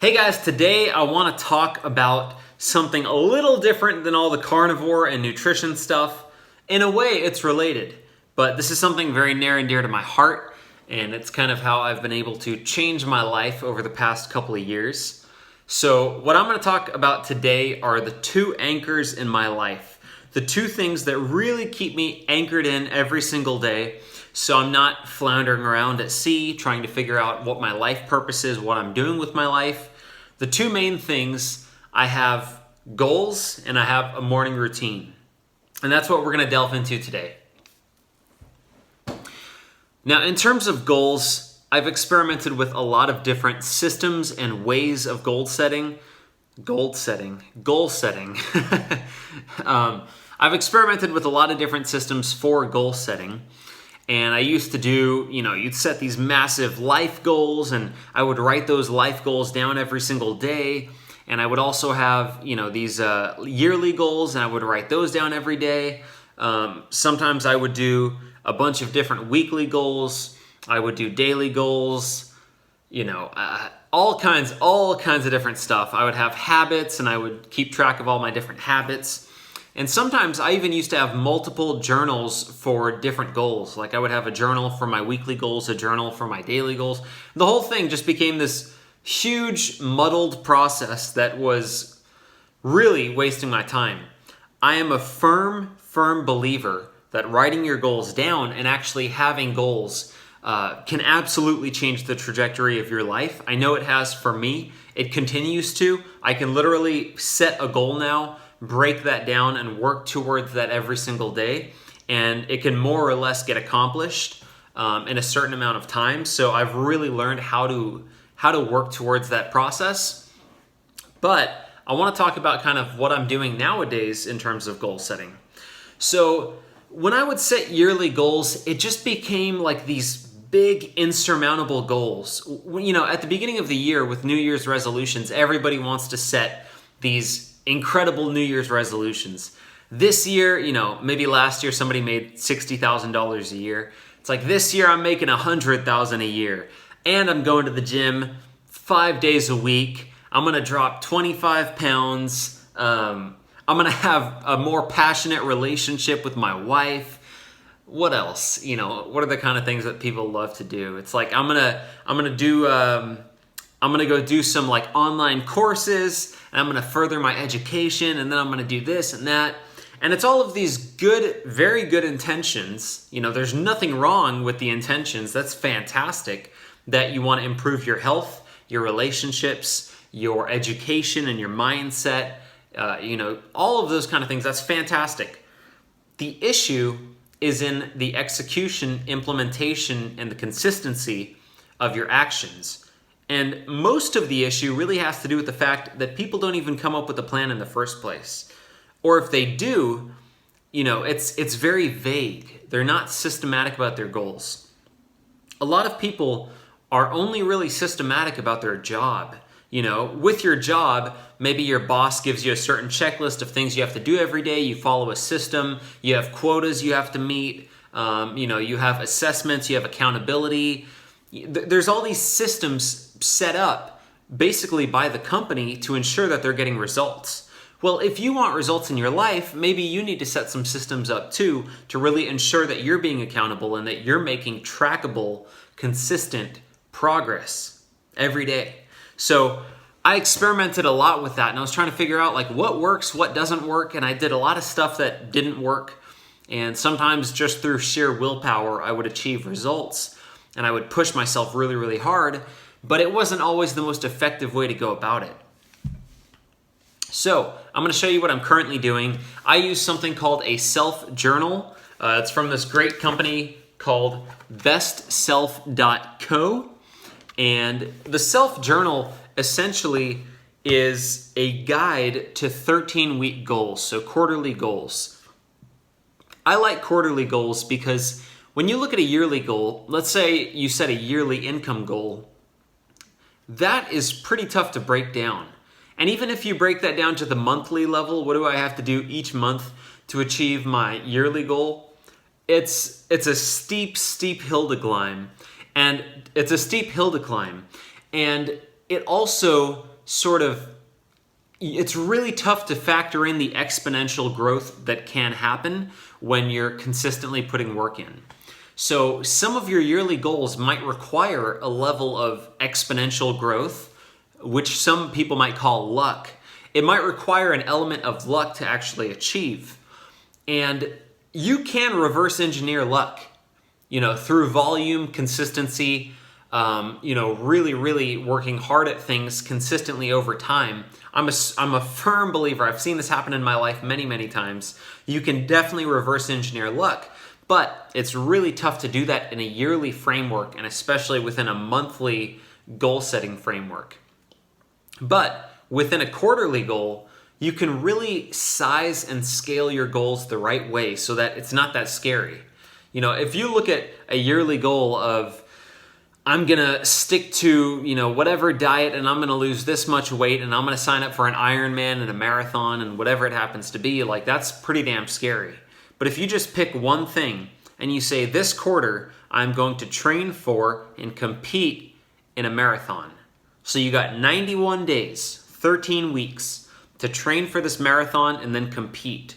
Hey guys, today I want to talk about something a little different than all the carnivore and nutrition stuff. In a way, it's related, but this is something very near and dear to my heart, and it's kind of how I've been able to change my life over the past couple of years. So what I'm going to talk about today are the two anchors in my life, the two things that really keep me anchored in every single day, so I'm not floundering around at sea trying to figure out what my life purpose is, what I'm doing with my life. The two main things, I have goals and I have a morning routine. And that's what we're going to delve into today. Now, in terms of goals, I've experimented with a lot of different systems and ways of goal setting. I've experimented with a lot of different systems for goal setting. And I used to do, you'd set these massive life goals, and I would write those life goals down every single day. And I would also have, these yearly goals, and I would write those down every day. Sometimes I would do a bunch of different weekly goals. I would do daily goals, all kinds of different stuff. I would have habits, and I would keep track of all my different habits. And sometimes I even used to have multiple journals for different goals. Like I would have a journal for my weekly goals, a journal for my daily goals. The whole thing just became this huge muddled process that was really wasting my time. I am a firm believer that writing your goals down and actually having goals can absolutely change the trajectory of your life. I know it has for me. It continues to. I can literally set a goal now, break that down, and work towards that every single day, and it can more or less get accomplished in a certain amount of time. So I've really learned how to work towards that process. But I want to talk about kind of what I'm doing nowadays in terms of goal setting. So when I would set yearly goals, it just became like these big insurmountable goals. At the beginning of the year with New Year's resolutions, everybody wants to set these incredible New Year's resolutions. This year, maybe last year somebody made $60,000 a year. It's like this year I'm making $100,000 a year, and I'm going to the gym 5 days a week. I'm gonna drop 25 pounds. I'm gonna have a more passionate relationship with my wife. What else? What are the kind of things that people love to do? It's like I'm gonna go do some like online courses, and I'm gonna further my education, and then I'm gonna do this and that. And it's all of these good, very good intentions. There's nothing wrong with the intentions. That's fantastic that you want to improve your health, your relationships, your education, and your mindset. All of those kind of things. That's fantastic. The issue is in the execution, implementation, and the consistency of your actions. And most of the issue really has to do with the fact that people don't even come up with a plan in the first place. Or if they do, it's very vague. They're not systematic about their goals. A lot of people are only really systematic about their job. With your job, maybe your boss gives you a certain checklist of things you have to do every day. You follow a system. You have quotas you have to meet. You have assessments. You have accountability. There's all these systems set up basically by the company to ensure that they're getting results. Well, if you want results in your life, maybe you need to set some systems up too to really ensure that you're being accountable and that you're making trackable, consistent progress every day. So I experimented a lot with that, and I was trying to figure out like what works, what doesn't work, and I did a lot of stuff that didn't work. And sometimes just through sheer willpower, I would achieve results, and I would push myself really, really hard, but it wasn't always the most effective way to go about it. So I'm going to show you what I'm currently doing. I use something called a self-journal. It's from this great company called bestself.co. And the self-journal essentially is a guide to 13-week goals, so quarterly goals. I like quarterly goals because when you look at a yearly goal, let's say you set a yearly income goal, that is pretty tough to break down. And even if you break that down to the monthly level, what do I have to do each month to achieve my yearly goal? It's a steep hill to climb. And it also it's really tough to factor in the exponential growth that can happen when you're consistently putting work in. So some of your yearly goals might require a level of exponential growth, which some people might call luck. It might require an element of luck to actually achieve. And you can reverse engineer luck, through volume, consistency, really, really working hard at things consistently over time. I'm a firm believer. I've seen this happen in my life many, many times. You can definitely reverse engineer luck, but it's really tough to do that in a yearly framework, and especially within a monthly goal setting framework. But within a quarterly goal, you can really size and scale your goals the right way so that it's not that scary. If you look at a yearly goal of, I'm going to stick to, whatever diet, and I'm going to lose this much weight, and I'm going to sign up for an Ironman and a marathon and whatever it happens to be, that's pretty damn scary. But if you just pick one thing and you say, this quarter, I'm going to train for and compete in a marathon. So you got 91 days, 13 weeks to train for this marathon and then compete.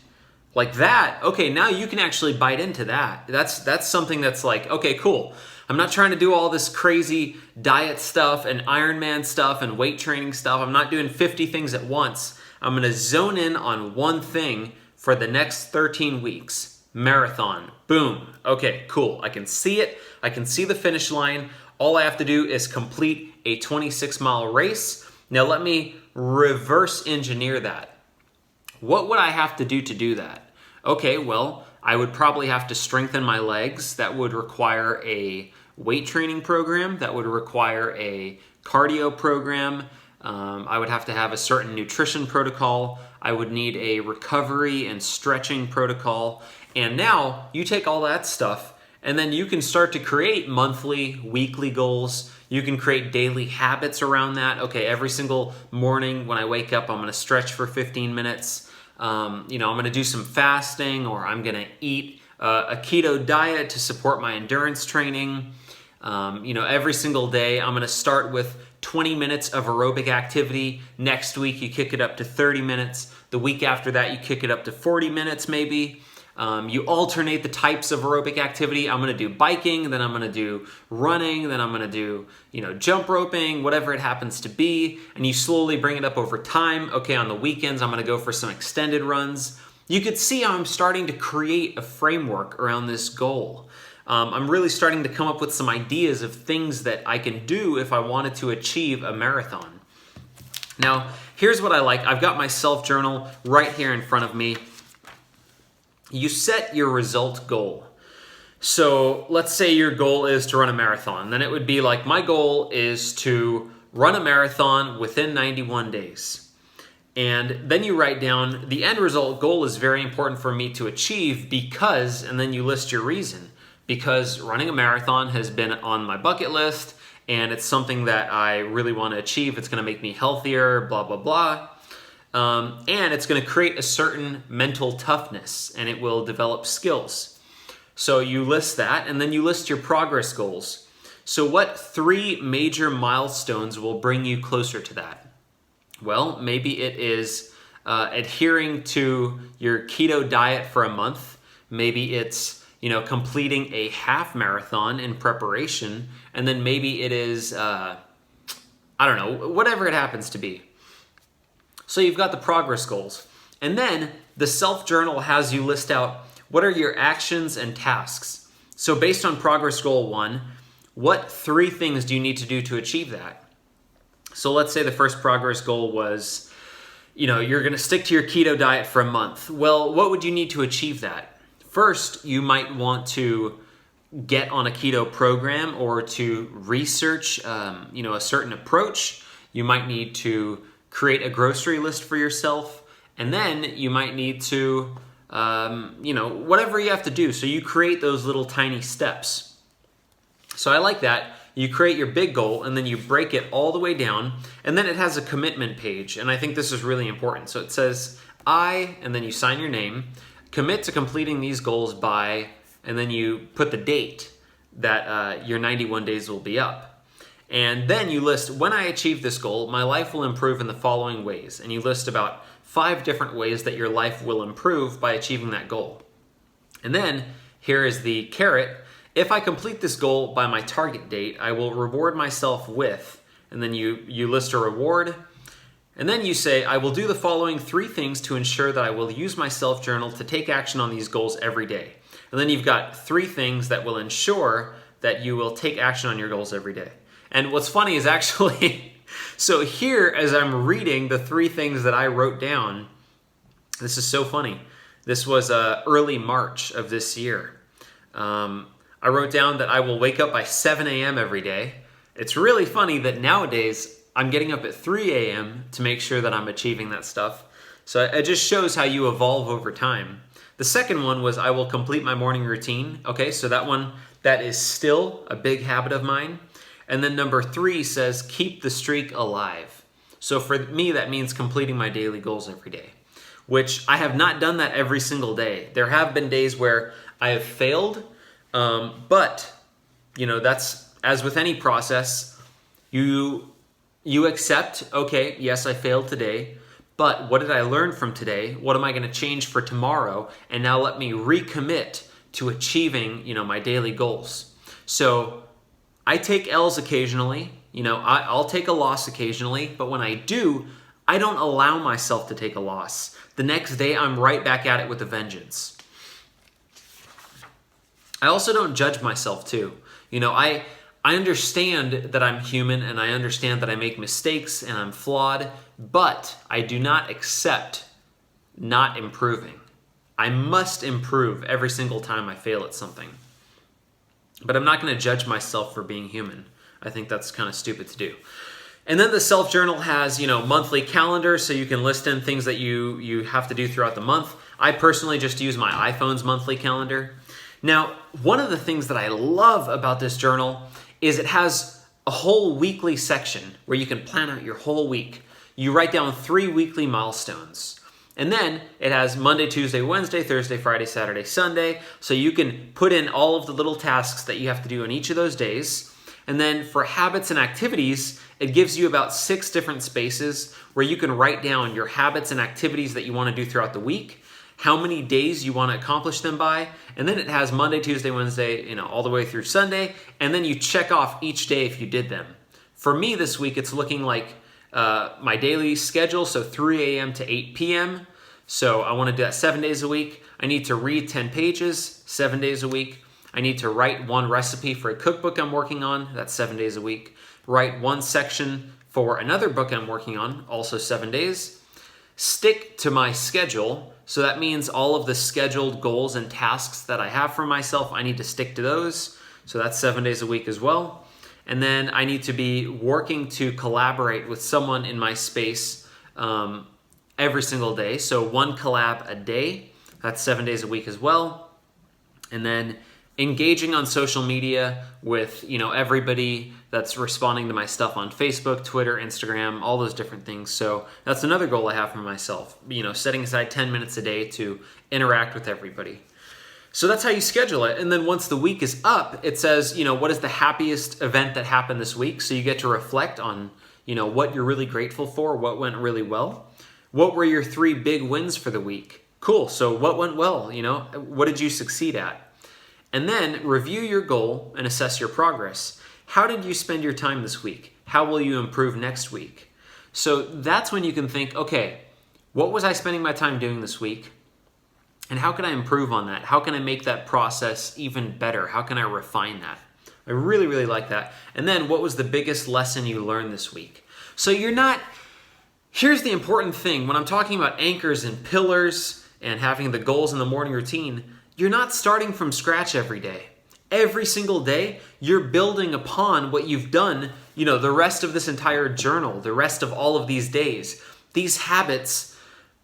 Like that, okay, now you can actually bite into that. That's something that's like, okay, cool. I'm not trying to do all this crazy diet stuff and Ironman stuff and weight training stuff. I'm not doing 50 things at once. I'm going to zone in on one thing for the next 13 weeks. Marathon. Boom. Okay, cool. I can see it. I can see the finish line. All I have to do is complete a 26-mile race. Now let me reverse engineer that. What would I have to do that? Okay, well, I would probably have to strengthen my legs. That would require a weight training program. That would require a cardio program. I would have to have a certain nutrition protocol. I would need a recovery and stretching protocol. And now you take all that stuff and then you can start to create monthly, weekly goals. You can create daily habits around that. Okay, every single morning when I wake up, I'm going to stretch for 15 minutes. I'm going to do some fasting, or I'm going to eat a keto diet to support my endurance training. Every single day, I'm going to start with 20 minutes of aerobic activity. Next week, you kick it up to 30 minutes. The week after that, you kick it up to 40 minutes maybe. You alternate the types of aerobic activity. I'm going to do biking, then I'm going to do running, then I'm going to do, jump roping, whatever it happens to be. And you slowly bring it up over time. Okay, on the weekends, I'm going to go for some extended runs. You could see how I'm starting to create a framework around this goal. I'm really starting to come up with some ideas of things that I can do if I wanted to achieve a marathon. Now, here's what I like. I've got my self-journal right here in front of me. You set your result goal. So let's say your goal is to run a marathon. Then it would be like, my goal is to run a marathon within 91 days. And then you write down, the end result goal is very important for me to achieve because, and then you list your reason. Because running a marathon has been on my bucket list and it's something that I really want to achieve. It's going to make me healthier, blah, blah, blah. And it's going to create a certain mental toughness and it will develop skills. So you list that and then you list your progress goals. So what 3 major milestones will bring you closer to that? Well, maybe it is adhering to your keto diet for a month. Maybe it's completing a half marathon in preparation. And then maybe it is, whatever it happens to be. So you've got the progress goals. And then the self-journal has you list out what are your actions and tasks. So based on progress goal 1, what 3 things do you need to do to achieve that? So let's say the first progress goal was, you're going to stick to your keto diet for a month. Well, what would you need to achieve that? First, you might want to get on a keto program or to research, a certain approach. You might need to create a grocery list for yourself, and then you might need to, whatever you have to do. So you create those little tiny steps. So I like that. You create your big goal, and then you break it all the way down, and then it has a commitment page, and I think this is really important. So it says, and then you sign your name, commit to completing these goals by, and then you put the date that your 91 days will be up. And then you list, when I achieve this goal, my life will improve in the following ways. And you list about 5 different ways that your life will improve by achieving that goal. And then here is the carrot. If I complete this goal by my target date, I will reward myself with, and then you list a reward. And then you say, I will do the following 3 things to ensure that I will use my self-journal to take action on these goals every day. And then you've got 3 things that will ensure that you will take action on your goals every day. And what's funny is actually, so here as I'm reading the 3 things that I wrote down, this is so funny. This was early March of this year. I wrote down that I will wake up by 7 a.m. every day. It's really funny that nowadays I'm getting up at 3 a.m. to make sure that I'm achieving that stuff. So it just shows how you evolve over time. The second one was I will complete my morning routine. Okay, so that is still a big habit of mine. And then number 3 says keep the streak alive. So for me, that means completing my daily goals every day, which I have not done that every single day. There have been days where I have failed, but that's, as with any process, you accept, okay, yes, I failed today, but what did I learn from today? What am I going to change for tomorrow? And now let me recommit to achieving, my daily goals. So I take L's occasionally, I'll take a loss occasionally, but when I do, I don't allow myself to take a loss. The next day, I'm right back at it with a vengeance. I also don't judge myself too. I understand that I'm human and I understand that I make mistakes and I'm flawed, but I do not accept not improving. I must improve every single time I fail at something. But I'm not going to judge myself for being human. I think that's kind of stupid to do. And then the self-journal has, monthly calendar, so you can list in things that you have to do throughout the month. I personally just use my iPhone's monthly calendar. Now, one of the things that I love about this journal is it has a whole weekly section where you can plan out your whole week. You write down 3 weekly milestones. And then it has Monday, Tuesday, Wednesday, Thursday, Friday, Saturday, Sunday. So you can put in all of the little tasks that you have to do on each of those days. And then for habits and activities, it gives you about 6 different spaces where you can write down your habits and activities that you want to do throughout the week, how many days you want to accomplish them by, and then it has Monday, Tuesday, Wednesday, all the way through Sunday, and then you check off each day if you did them. For me this week, it's looking like my daily schedule, so 3 a.m. to 8 p.m. So I want to do that 7 days a week. I need to read 10 pages, 7 days a week. I need to write 1 recipe for a cookbook I'm working on, that's 7 days a week. Write 1 section for another book I'm working on, also 7 days. Stick to my schedule, so that means all of the scheduled goals and tasks that I have for myself, I need to stick to those. So that's 7 days a week as well. And then I need to be working to collaborate with someone in my space every single day. So 1 collab a day, that's 7 days a week as well. And then engaging on social media with, everybody that's responding to my stuff on Facebook, Twitter, Instagram, all those different things. So that's another goal I have for myself, setting aside 10 minutes a day to interact with everybody. So that's how you schedule it. And then once the week is up, it says, what is the happiest event that happened this week? So you get to reflect on, what you're really grateful for, what went really well. What were your 3 big wins for the week? Cool. So what went well? What did you succeed at? And then review your goal and assess your progress. How did you spend your time this week? How will you improve next week? So that's when you can think, okay, what was I spending my time doing this week? And how can I improve on that? How can I make that process even better? How can I refine that? I really, really like that. And then what was the biggest lesson you learned this week? So here's the important thing. When I'm talking about anchors and pillars and having the goals in the morning routine, you're not starting from scratch every day. Every single day, you're building upon what you've done, the rest of this entire journal, the rest of all of these days. These habits,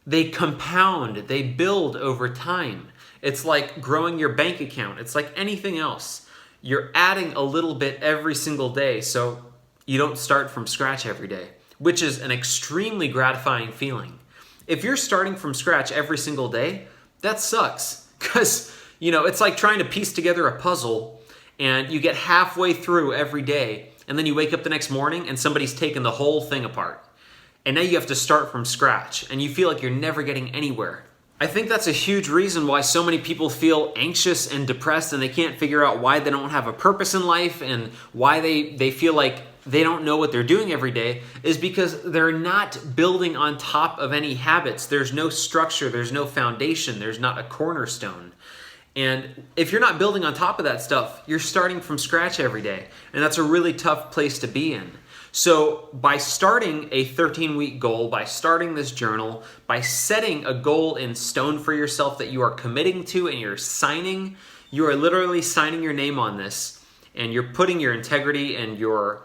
they compound, they build over time. It's like growing your bank account. It's like anything else. You're adding a little bit every single day, so you don't start from scratch every day, which is an extremely gratifying feeling. If you're starting from scratch every single day, that sucks. Because, it's like trying to piece together a puzzle and you get halfway through every day and then you wake up the next morning and somebody's taken the whole thing apart. And now you have to start from scratch, and you feel like you're never getting anywhere. I think that's a huge reason why so many people feel anxious and depressed, and they can't figure out why they don't have a purpose in life and why they feel like they don't know what they're doing every day, is because they're not building on top of any habits. There's no structure, there's no foundation, there's not a cornerstone. And if you're not building on top of that stuff, you're starting from scratch every day. And that's a really tough place to be in. So by starting a 13-week goal, by starting this journal, by setting a goal in stone for yourself that you are committing to and you're signing, you are literally signing your name on this, and you're putting your integrity and your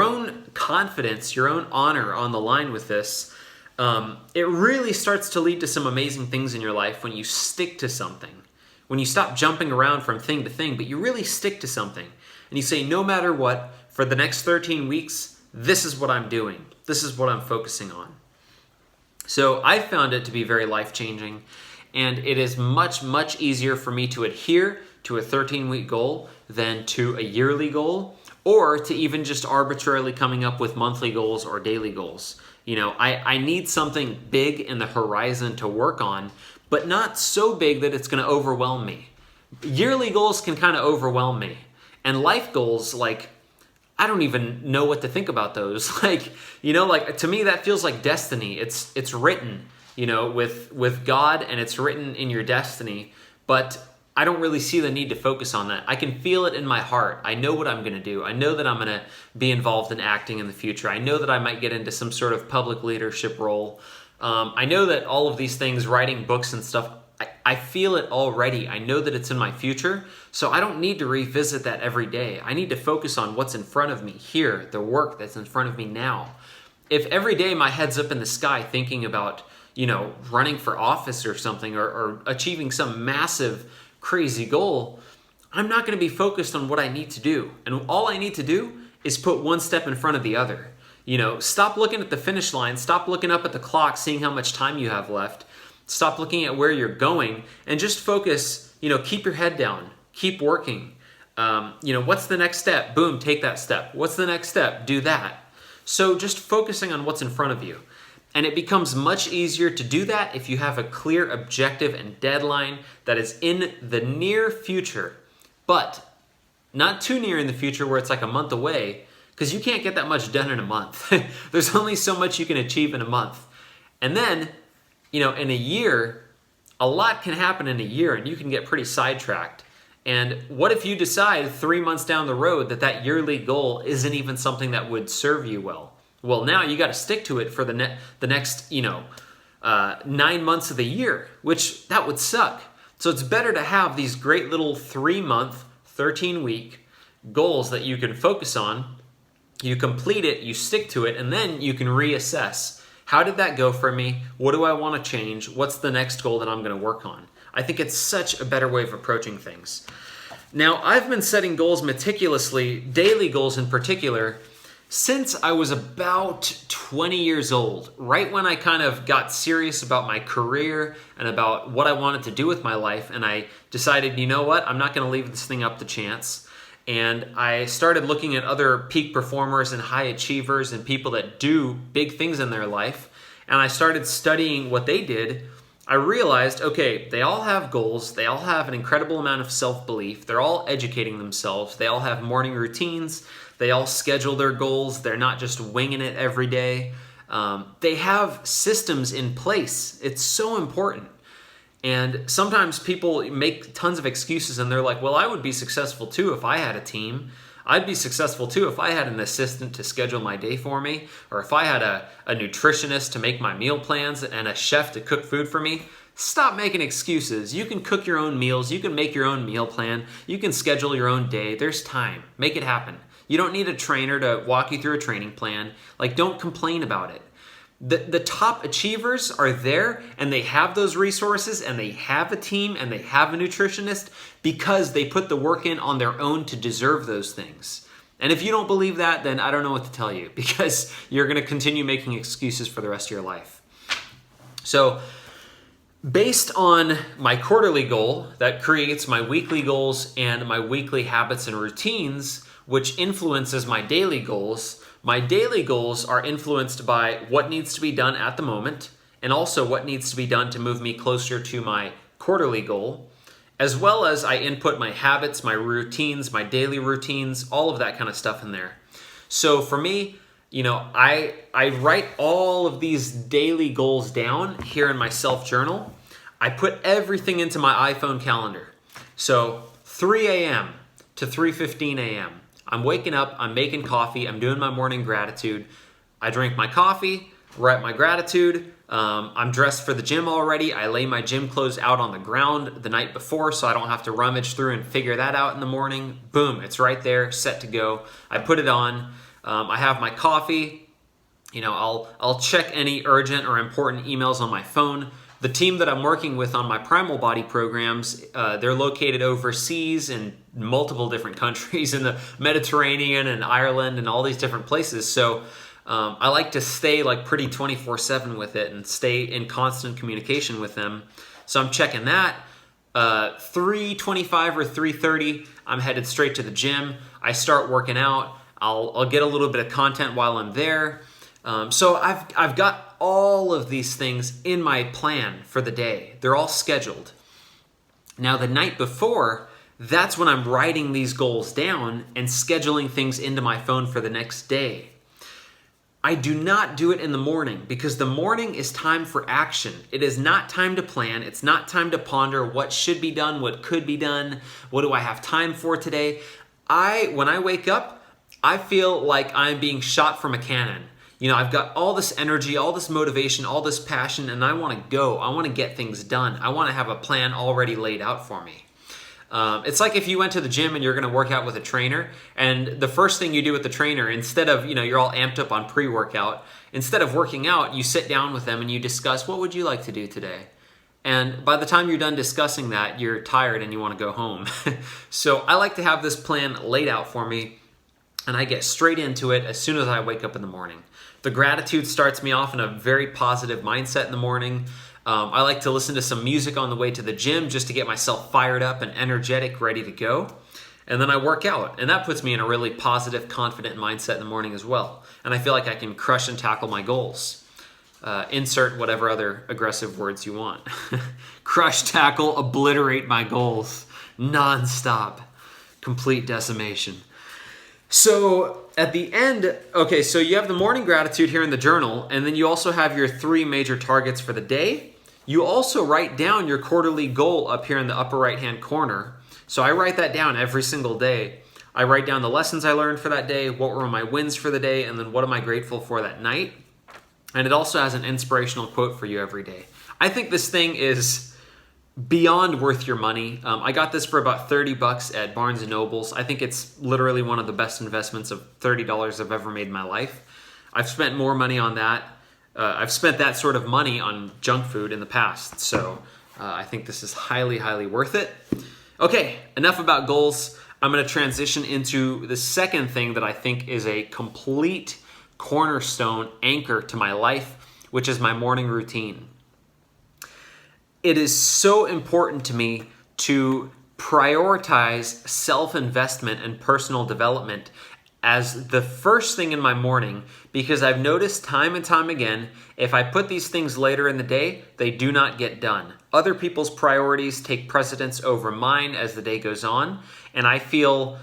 own confidence, your own honor on the line with this. It really starts to lead to some amazing things in your life when you stick to something. When you stop jumping around from thing to thing, but you really stick to something. And you say, no matter what, for the next 13 weeks, this is what I'm doing. This is what I'm focusing on. So I found it to be very life-changing, and it is much, much easier for me to adhere to a 13-week goal than to a yearly goal, or to even just arbitrarily coming up with monthly goals or daily goals. I need something big in the horizon to work on, but not so big that it's going to overwhelm me. Yearly goals can kind of overwhelm me. And life goals, I don't even know what to think about those. To me, that feels like destiny. It's written, with God, and it's written in your destiny. But I don't really see the need to focus on that. I can feel it in my heart. I know what I'm going to do. I know that I'm going to be involved in acting in the future. I know that I might get into some sort of public leadership role. I know that all of these things, writing books and stuff, I feel it already. I know that it's in my future, so I don't need to revisit that every day. I need to focus on what's in front of me here, the work that's in front of me now. If every day my head's up in the sky thinking about, running for office or something, or achieving some massive, crazy goal, I'm not going to be focused on what I need to do. And all I need to do is put one step in front of the other. Stop looking at the finish line. Stop looking up at the clock, seeing how much time you have left. Stop looking at where you're going, and just focus, keep your head down, keep working. What's the next step? Boom, take that step. What's the next step? Do that. So just focusing on what's in front of you. And it becomes much easier to do that if you have a clear objective and deadline that is in the near future, but not too near in the future where it's like a month away, because you can't get that much done in a month. There's only so much you can achieve in a month. And then, in a year, a lot can happen in a year, and you can get pretty sidetracked. And what if you decide 3 months down the road that yearly goal isn't even something that would serve you well? Well, now you got to stick to it for the next 9 months of the year, which that would suck. So it's better to have these great little 3-month, 13-week goals that you can focus on. You complete it, you stick to it, and then you can reassess. How did that go for me? What do I want to change? What's the next goal that I'm going to work on? I think it's such a better way of approaching things. Now, I've been setting goals meticulously, daily goals in particular, since I was about 20 years old, right when I kind of got serious about my career and about what I wanted to do with my life, and I decided, you know what, I'm not going to leave this thing up to chance. And I started looking at other peak performers and high achievers and people that do big things in their life, and I started studying what they did. I realized, okay, they all have goals, they all have an incredible amount of self-belief, they're all educating themselves, they all have morning routines, they all schedule their goals, they're not just winging it every day. They have systems in place. It's so important. And sometimes people make tons of excuses, and they're like, well, I would be successful too if I had a team. I'd be successful too if I had an assistant to schedule my day for me, or if I had a nutritionist to make my meal plans and a chef to cook food for me. Stop making excuses. You can cook your own meals. You can make your own meal plan. You can schedule your own day. There's time. Make it happen. You don't need a trainer to walk you through a training plan. Don't complain about it. The top achievers are there, and they have those resources, and they have a team, and they have a nutritionist because they put the work in on their own to deserve those things. And if you don't believe that, then I don't know what to tell you, because you're going to continue making excuses for the rest of your life. So based on my quarterly goal that creates my weekly goals and my weekly habits and routines, which influences my daily goals. My daily goals are influenced by what needs to be done at the moment, and also what needs to be done to move me closer to my quarterly goal, as well as I input my habits, my routines, my daily routines, all of that kind of stuff in there. So for me, I write all of these daily goals down here in my self-journal. I put everything into my iPhone calendar. So 3 a.m. to 3:15 a.m. I'm waking up, I'm making coffee, I'm doing my morning gratitude. I drink my coffee, write my gratitude. I'm dressed for the gym already. I lay my gym clothes out on the ground the night before so I don't have to rummage through and figure that out in the morning. Boom, it's right there, set to go. I put it on. I have my coffee. I'll check any urgent or important emails on my phone. The team that I'm working with on my Primal Body programs, they're located overseas in multiple different countries in the Mediterranean and Ireland and all these different places. So I like to stay like pretty 24/7 with it and stay in constant communication with them. So I'm checking that. 3:25 or 3:30, I'm headed straight to the gym. I start working out. I'll get a little bit of content while I'm there. So I've got all of these things in my plan for the day. They're all scheduled. Now the night before, that's when I'm writing these goals down and scheduling things into my phone for the next day. I do not do it in the morning because the morning is time for action. It is not time to plan. It's not time to ponder what should be done, what could be done, what do I have time for today. When I wake up, I feel like I'm being shot from a cannon. I've got all this energy, all this motivation, all this passion, and I want to go. I want to get things done. I want to have a plan already laid out for me. It's like if you went to the gym and you're going to work out with a trainer, and the first thing you do with the trainer, instead of, you're all amped up on pre-workout, instead of working out, you sit down with them and you discuss, what would you like to do today? And by the time you're done discussing that, you're tired and you want to go home. So I like to have this plan laid out for me, and I get straight into it as soon as I wake up in the morning. The gratitude starts me off in a very positive mindset in the morning. I like to listen to some music on the way to the gym just to get myself fired up and energetic, ready to go. And then I work out, and that puts me in a really positive, confident mindset in the morning as well. And I feel like I can crush and tackle my goals. Insert whatever other aggressive words you want. Crush, tackle, obliterate my goals. Non-stop. Complete decimation. So at the end, okay, so you have the morning gratitude here in the journal, and then you also have your 3 major targets for the day. You also write down your quarterly goal up here in the upper right-hand corner. So I write that down every single day. I write down the lessons I learned for that day, what were my wins for the day, and then what am I grateful for that night. And it also has an inspirational quote for you every day. I think this thing is beyond worth your money. I got this for about $30 at Barnes & Noble's. I think it's literally one of the best investments of $30 I've ever made in my life. I've spent more money on that. I've spent that sort of money on junk food in the past. So I think this is highly, highly worth it. Okay, enough about goals. I'm going to transition into the second thing that I think is a complete cornerstone anchor to my life, which is my morning routine. It is so important to me to prioritize self-investment and personal development as the first thing in my morning, because I've noticed time and time again, if I put these things later in the day, they do not get done. Other people's priorities take precedence over mine as the day goes on, and I feel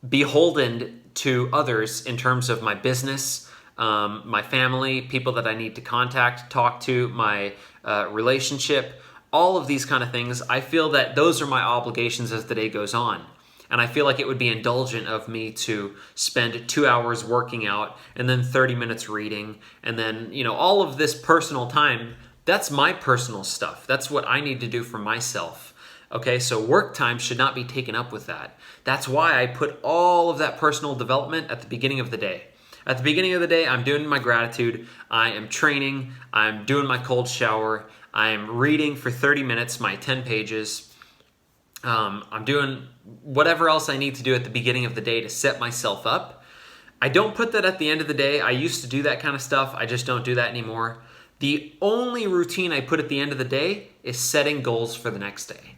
beholden to others in terms of my business, my family, people that I need to contact, talk to, my relationship, all of these kind of things. I feel that those are my obligations as the day goes on. And I feel like it would be indulgent of me to spend 2 hours working out and then 30 minutes reading and then, all of this personal time. That's my personal stuff. That's what I need to do for myself. Okay, so work time should not be taken up with that. That's why I put all of that personal development at the beginning of the day. At the beginning of the day, I'm doing my gratitude. I am training. I'm doing my cold shower. I'm reading for 30 minutes, my 10 pages. I'm doing whatever else I need to do at the beginning of the day to set myself up. I don't put that at the end of the day. I used to do that kind of stuff. I just don't do that anymore. The only routine I put at the end of the day is setting goals for the next day.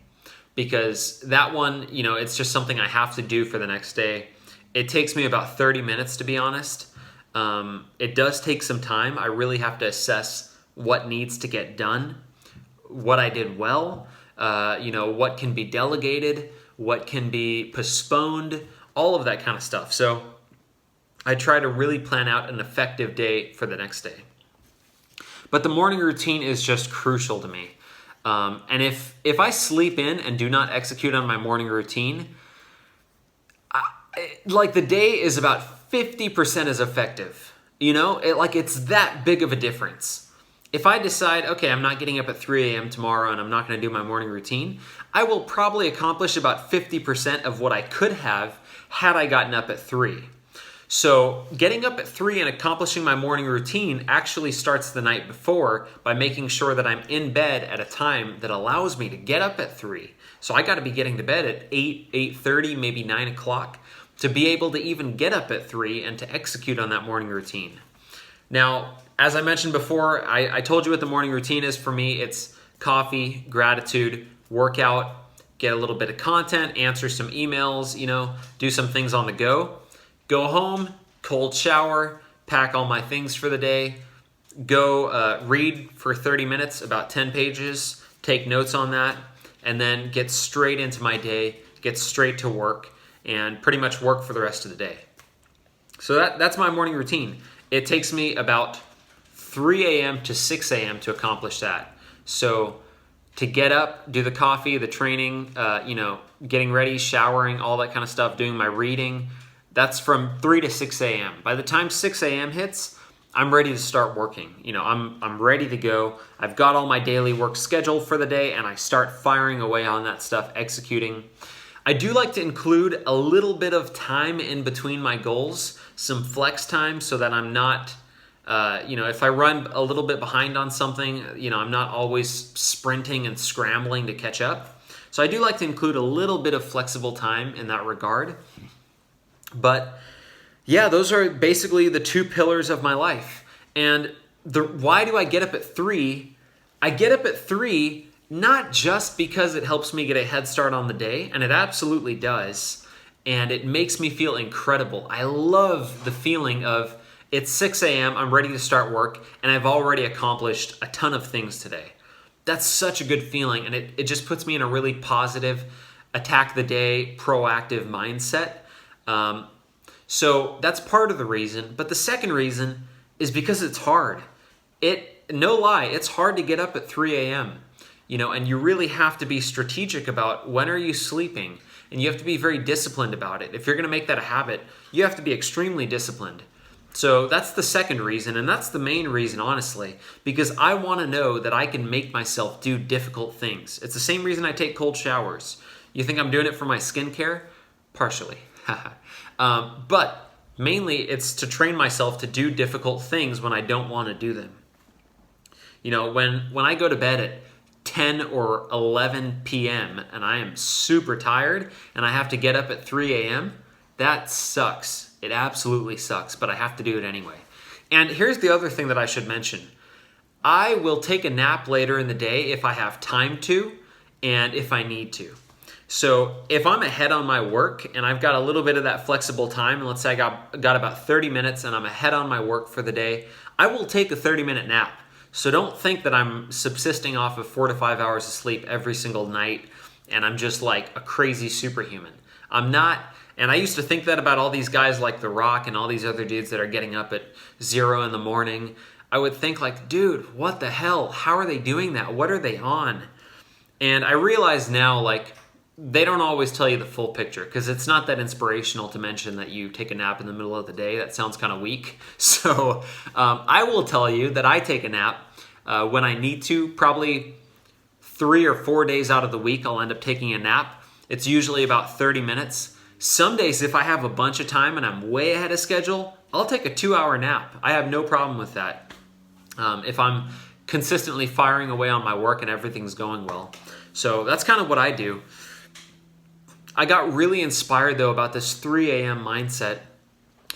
Because that one, it's just something I have to do for the next day. It takes me about 30 minutes, to be honest. It does take some time. I really have to assess what needs to get done, what I did well, what can be delegated, what can be postponed, all of that kind of stuff. So I try to really plan out an effective day for the next day. But the morning routine is just crucial to me. And if I sleep in and do not execute on my morning routine, the day is about 50% as effective. It's that big of a difference. If I decide, okay, I'm not getting up at 3 a.m. tomorrow and I'm not going to do my morning routine, I will probably accomplish about 50% of what I could have had I gotten up at 3. So getting up at 3 and accomplishing my morning routine actually starts the night before by making sure that I'm in bed at a time that allows me to get up at 3. So I got to be getting to bed at 8, 8:30, maybe 9 o'clock to be able to even get up at 3 and to execute on that morning routine. Now, as I mentioned before, I told you what the morning routine is for me. It's coffee, gratitude, workout, get a little bit of content, answer some emails, do some things on the go. Go home, cold shower, pack all my things for the day, go read for 30 minutes, about 10 pages, take notes on that, and then get straight into my day, get straight to work, and pretty much work for the rest of the day. So that's my morning routine. It takes me about 3 a.m. to 6 a.m. to accomplish that. So to get up, do the coffee, the training, getting ready, showering, all that kind of stuff, doing my reading, that's from 3 to 6 a.m. By the time 6 a.m. hits, I'm ready to start working. I'm ready to go. I've got all my daily work scheduled for the day, and I start firing away on that stuff, executing. I do like to include a little bit of time in between my goals, some flex time, so that I'm not, if I run a little bit behind on something, I'm not always sprinting and scrambling to catch up. So I do like to include a little bit of flexible time in that regard. But yeah, those are basically the two pillars of my life. And why do I get up at 3? I get up at 3 not just because it helps me get a head start on the day, and it absolutely does, and it makes me feel incredible. I love the feeling of it's 6 a.m., I'm ready to start work, and I've already accomplished a ton of things today. That's such a good feeling, and it just puts me in a really positive, attack the day, proactive mindset. So that's part of the reason. But the second reason is because it's hard. No lie, it's hard to get up at 3 a.m. And you really have to be strategic about when are you sleeping, and you have to be very disciplined about it. If you're going to make that a habit, you have to be extremely disciplined. So that's the second reason, and that's the main reason, honestly, because I want to know that I can make myself do difficult things. It's the same reason I take cold showers. You think I'm doing it for my skincare? Partially. But mainly it's to train myself to do difficult things when I don't want to do them. When I go to bed at 10 or 11 p.m. and I am super tired and I have to get up at 3 a.m., that sucks. It absolutely sucks, but I have to do it anyway. And here's the other thing that I should mention. I will take a nap later in the day if I have time to and if I need to. So if I'm ahead on my work and I've got a little bit of that flexible time, and let's say I got about 30 minutes and I'm ahead on my work for the day, I will take a 30-minute nap. So don't think that I'm subsisting off of 4 to 5 hours of sleep every single night and I'm just like a crazy superhuman. I'm not, and I used to think that about all these guys like The Rock and all these other dudes that are getting up at 0 in the morning. I would think like, dude, what the hell? How are they doing that? What are they on? And I realize now, like, they don't always tell you the full picture because it's not that inspirational to mention that you take a nap in the middle of the day. That sounds kind of weak. So I will tell you that I take a nap when I need to. Probably 3 or 4 days out of the week, I'll end up taking a nap. It's usually about 30 minutes. Some days, if I have a bunch of time and I'm way ahead of schedule, I'll take a 2-hour nap. I have no problem with that. If I'm consistently firing away on my work and everything's going well. So that's kind of what I do. I got really inspired, though, about this 3 a.m. mindset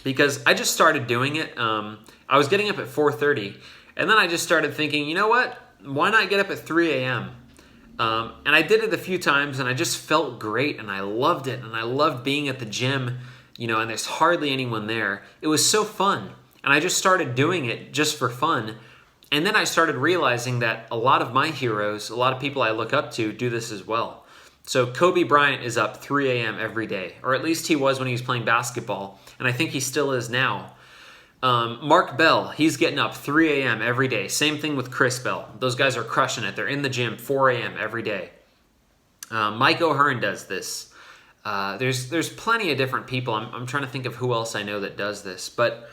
because I just started doing it. I was getting up at 4:30, and then I just started thinking, you know what? Why not get up at 3 a.m.? And I did it a few times, and I just felt great, and I loved it, and I loved being at the gym, and there's hardly anyone there. It was so fun. And I just started doing it just for fun. And then I started realizing that a lot of my heroes, a lot of people I look up to, do this as well. So Kobe Bryant is up 3 a.m. every day, or at least he was when he was playing basketball, and I think he still is now. Mark Bell, he's getting up 3 a.m. every day. Same thing with Chris Bell. Those guys are crushing it. They're in the gym 4 a.m. every day. Mike O'Hearn does this. There's plenty of different people. I'm trying to think of who else I know that does this, but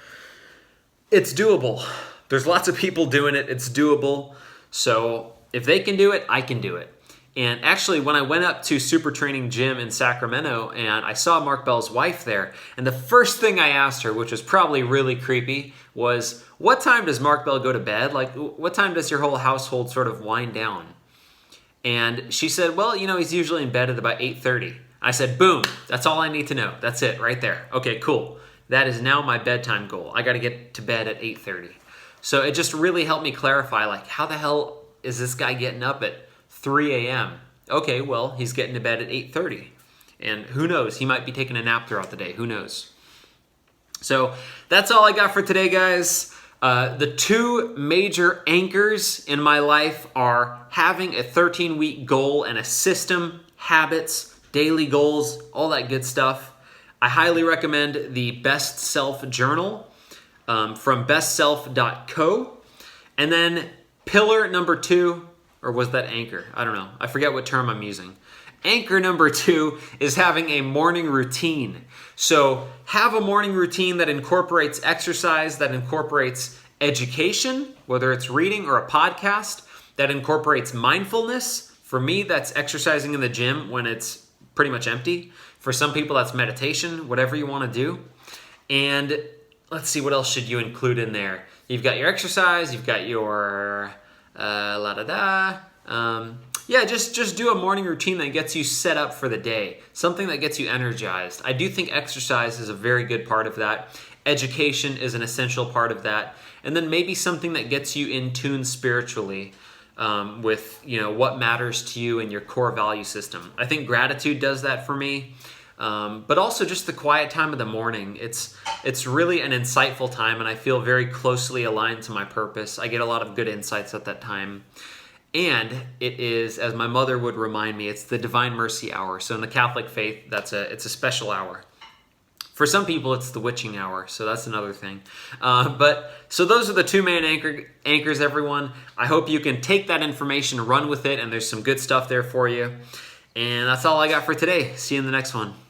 it's doable. There's lots of people doing it. It's doable. So if they can do it, I can do it. And actually, when I went up to Super Training Gym in Sacramento and I saw Mark Bell's wife there, and the first thing I asked her, which was probably really creepy, was, what time does Mark Bell go to bed? Like, what time does your whole household sort of wind down? And she said, well, he's usually in bed at about 8:30. I said, boom, that's all I need to know. That's it right there. Okay, cool. That is now my bedtime goal. I got to get to bed at 8:30. So it just really helped me clarify, like, how the hell is this guy getting up at 3 a.m.? Okay, well, he's getting to bed at 8:30. And who knows? He might be taking a nap throughout the day. Who knows? So that's all I got for today, guys. The two major anchors in my life are having a 13-week goal and a system, habits, daily goals, all that good stuff. I highly recommend the Best Self Journal from bestself.co. And then pillar number 2, or was that anchor? I don't know. I forget what term I'm using. Anchor number 2 is having a morning routine. So have a morning routine that incorporates exercise, that incorporates education, whether it's reading or a podcast, that incorporates mindfulness. For me, that's exercising in the gym when it's pretty much empty. For some people, that's meditation, whatever you want to do. And let's see, what else should you include in there? You've got your exercise, you've got your just do a morning routine that gets you set up for the day, something that gets you energized. I do think exercise is a very good part of that. Education is an essential part of that. And then maybe something that gets you in tune spiritually with what matters to you and your core value system. I think gratitude does that for me. But also just the quiet time of the morning. It's really an insightful time, and I feel very closely aligned to my purpose. I get a lot of good insights at that time. And it is, as my mother would remind me, it's the Divine Mercy Hour. So in the Catholic faith, it's a special hour. For some people, it's the witching hour, so that's another thing. So those are the two main anchors, everyone. I hope you can take that information, run with it, and there's some good stuff there for you. And that's all I got for today. See you in the next one.